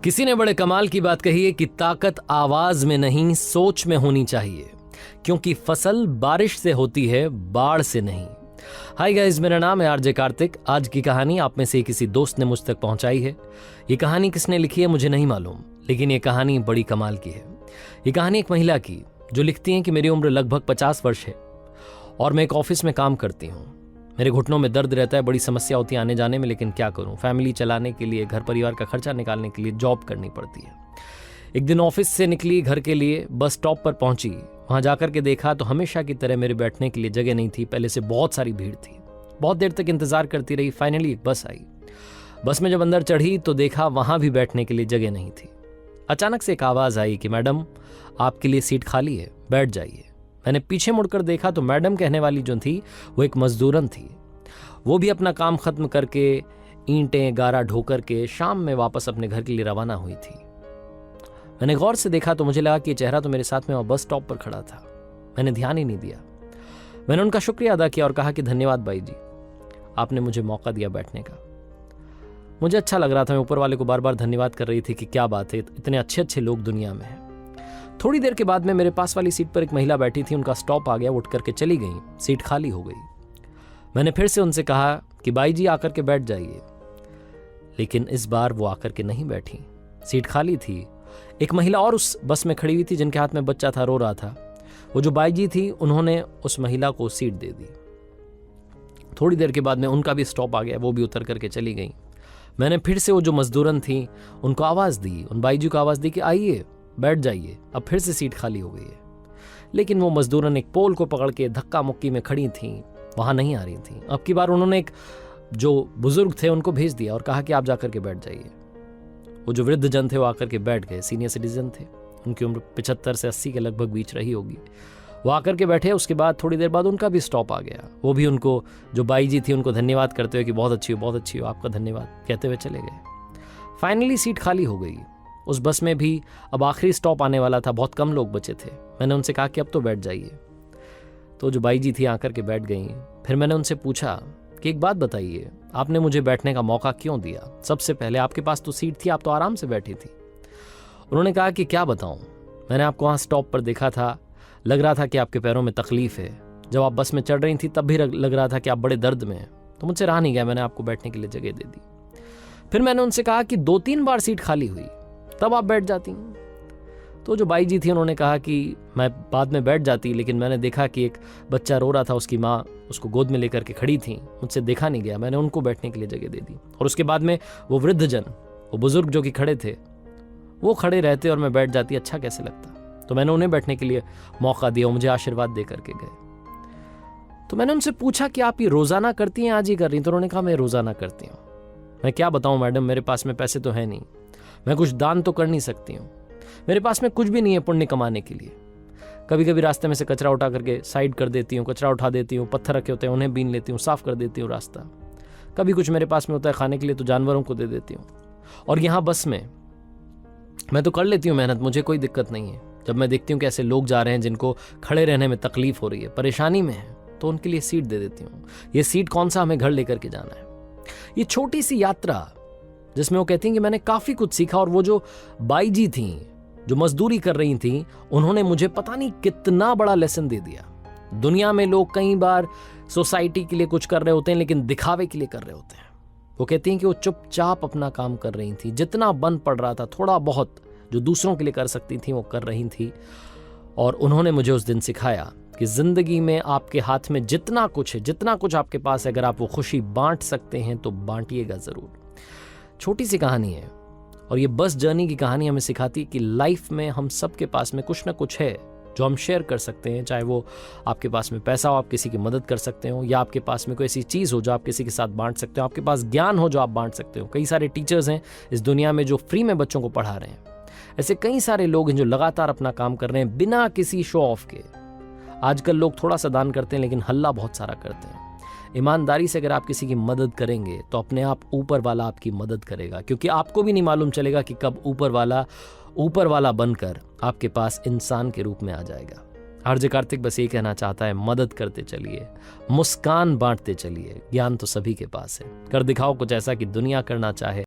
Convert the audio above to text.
किसी ने बड़े कमाल की बात कही है कि ताकत आवाज में नहीं सोच में होनी चाहिए, क्योंकि फसल बारिश से होती है, बाढ़ से नहीं। हाय गाइस, मेरा नाम है आरजे कार्तिक। आज की कहानी आप में से किसी दोस्त ने मुझ तक पहुंचाई है। ये कहानी किसने लिखी है मुझे नहीं मालूम, लेकिन ये कहानी बड़ी कमाल की है। ये कहानी एक महिला की जो लिखती है कि मेरी उम्र लगभग 50 वर्ष है और मैं एक ऑफिस में काम करती हूँ। मेरे घुटनों में दर्द रहता है, बड़ी समस्या होती है आने जाने में, लेकिन क्या करूं, फैमिली चलाने के लिए, घर परिवार का खर्चा निकालने के लिए जॉब करनी पड़ती है। एक दिन ऑफिस से निकली, घर के लिए बस स्टॉप पर पहुंची। वहां जाकर के देखा तो हमेशा की तरह मेरे बैठने के लिए जगह नहीं थी। पहले से बहुत सारी भीड़ थी। बहुत देर तक इंतजार करती रही। फाइनली एक बस आई। बस में जब अंदर चढ़ी तो देखा वहां भी बैठने के लिए जगह नहीं थी। अचानक से एक आवाज आई कि मैडम, आपके लिए सीट खाली है, बैठ जाइए। मैंने पीछे मुड़कर देखा तो मैडम कहने वाली जो थी वो एक मजदूरन थी। वो भी अपना काम खत्म करके ईंटें गारा ढोकर के शाम में वापस अपने घर के लिए रवाना हुई थी। मैंने गौर से देखा तो मुझे लगा कि ये चेहरा तो मेरे साथ में वहां बस स्टॉप पर खड़ा था। मैंने ध्यान ही नहीं दिया। मैंने उनका शुक्रिया अदा किया और कहा कि धन्यवाद बाई जी, आपने मुझे मौका दिया बैठने का। मुझे अच्छा लग रहा था। मैं ऊपर वाले को बार बार धन्यवाद कर रही थी कि क्या बात है, इतने अच्छे अच्छे लोग दुनिया में हैं। थोड़ी देर के बाद में मेरे पास वाली सीट पर एक महिला बैठी थी। उनका स्टॉप आ गया, उठ करके चली गई, सीट खाली हो गई। मैंने फिर से उनसे कहा कि बाई जी आकर के बैठ जाइए, लेकिन इस बार वो आकर के नहीं बैठी। सीट खाली थी। एक महिला और उस बस में खड़ी हुई थी जिनके हाथ में बच्चा था, रो रहा था। वो जो बाई जी थी उन्होंने उस महिला को सीट दे दी। थोड़ी देर के बाद में उनका भी स्टॉप आ गया, वो भी उतर करके चली गई। मैंने फिर से वो जो मजदूरन थी उनको आवाज दी, उन बाई जी को आवाज दी कि आइए बैठ जाइए। अब फिर से सीट खाली हो गई है, लेकिन वो मजदूरन एक पोल को पकड़ के धक्का मुक्की में खड़ी थी, वहां नहीं आ रही थी। अब की बार उन्होंने एक जो बुजुर्ग थे उनको भेज दिया और कहा कि आप जाकर के बैठ जाइए। वो जो वृद्ध जन थे वो आकर के बैठ गए। सीनियर सिटीजन थे, उनकी उम्र 75 से 80 के लगभग बीच रही होगी। वो आकर के बैठे। उसके बाद थोड़ी देर बाद उनका भी स्टॉप आ गया। वो भी उनको, जो बाई जी थी, उनको धन्यवाद करते हुए कि बहुत अच्छी हो, आपका धन्यवाद कहते हुए चले गए। फाइनली सीट खाली हो गई। उस बस में भी अब आखिरी स्टॉप आने वाला था, बहुत कम लोग बचे थे। मैंने उनसे कहा कि अब तो बैठ जाइए। तो जो बाई जी थी आकर के बैठ गई। फिर मैंने उनसे पूछा कि एक बात बताइए, आपने मुझे बैठने का मौका क्यों दिया? सबसे पहले आपके पास तो सीट थी, आप तो आराम से बैठी थी। उन्होंने कहा कि क्या बताऊं, मैंने आपको वहां स्टॉप पर देखा था, लग रहा था कि आपके पैरों में तकलीफ है। जब आप बस में चढ़ रही थी तब भी लग रहा था कि आप बड़े दर्द में हैं। तो मुझसे रहा नहीं गया, मैंने आपको बैठने के लिए जगह दे दी। फिर मैंने उनसे कहा कि 2-3 बार सीट खाली हुई, तब आप बैठ जाती। तो जो बाई जी थी उन्होंने कहा कि मैं बाद में बैठ जाती, लेकिन मैंने देखा कि एक बच्चा रो रहा था, उसकी माँ उसको गोद में लेकर के खड़ी थी, मुझसे देखा नहीं गया, मैंने उनको बैठने के लिए जगह दे दी। और उसके बाद में वो वृद्ध जन, वो बुजुर्ग जो कि खड़े थे, वो खड़े रहते और मैं बैठ जाती, अच्छा कैसे लगता। तो मैंने उन्हें बैठने के लिए मौका दिया, मुझे आशीर्वाद दे करके गए। तो मैंने उनसे पूछा कि आप ये रोजाना करती हैं, आज ही कर रही? तो उन्होंने कहा मैं रोजाना करती हूँ। मैं क्या बताऊं मैडम, मेरे पास में पैसे तो है नहीं, मैं कुछ दान तो कर नहीं सकती हूँ, मेरे पास में कुछ भी नहीं है पुण्य कमाने के लिए। कभी कभी रास्ते में से कचरा उठा करके साइड कर देती हूँ, कचरा उठा देती हूँ, पत्थर रखे होते हैं उन्हें बीन लेती हूँ, साफ कर देती हूँ रास्ता। कभी कुछ मेरे पास में होता है खाने के लिए तो जानवरों को दे देती हूँ। और यहाँ बस में मैं तो कर लेती हूँ मेहनत, मुझे कोई दिक्कत नहीं है। जब मैं देखती हूँ कि ऐसे लोग जा रहे हैं जिनको खड़े रहने में तकलीफ हो रही है, परेशानी में है, तो उनके लिए सीट दे देती हूँ। ये सीट कौन सा, हमें घर लेकर के जाना है। ये छोटी सी यात्रा जिसमें वो कहती हैं कि मैंने काफी कुछ सीखा। और वो जो बाई जी थी जो मजदूरी कर रही थी, उन्होंने मुझे पता नहीं कितना बड़ा लेसन दे दिया। दुनिया में लोग कई बार सोसाइटी के लिए कुछ कर रहे होते हैं, लेकिन दिखावे के लिए कर रहे होते हैं। वो कहती हैं कि वो चुपचाप अपना काम कर रही थी, जितना बन पड़ रहा था, थोड़ा बहुत जो दूसरों के लिए कर सकती थी वो कर रही थी। और उन्होंने मुझे उस दिन सिखाया कि जिंदगी में आपके हाथ में जितना कुछ है, जितना कुछ आपके पास है, अगर आप वो खुशी बांट सकते हैं तो बांटिएगा जरूर। छोटी सी कहानी है, और ये बस जर्नी की कहानी हमें सिखाती कि लाइफ में हम सबके पास में कुछ ना कुछ है जो हम शेयर कर सकते हैं। चाहे वो आपके पास में पैसा हो, आप किसी की मदद कर सकते हो, या आपके पास में कोई ऐसी चीज़ हो जो आप किसी के साथ बांट सकते हो, आपके पास ज्ञान हो जो आप बांट सकते हो। कई सारे टीचर्स हैं इस दुनिया में जो फ्री में बच्चों को पढ़ा रहे हैं। ऐसे कई सारे लोग हैं जो लगातार अपना काम कर रहे हैं बिना किसी शो ऑफ के। आजकल लोग थोड़ा सा दान करते हैं, लेकिन हल्ला बहुत सारा करते हैं। ईमानदारी से अगर आप किसी की मदद करेंगे तो अपने आप ऊपर वाला आपकी मदद करेगा, क्योंकि आपको भी नहीं मालूम चलेगा कि कब ऊपर वाला बनकर आपके पास इंसान के रूप में आ जाएगा। आरजे कार्तिक बस ये कहना चाहता है, मदद करते चलिए, मुस्कान बांटते चलिए। ज्ञान तो सभी के पास है। कर दिखाओ कुछ ऐसा कि दुनिया करना चाहे।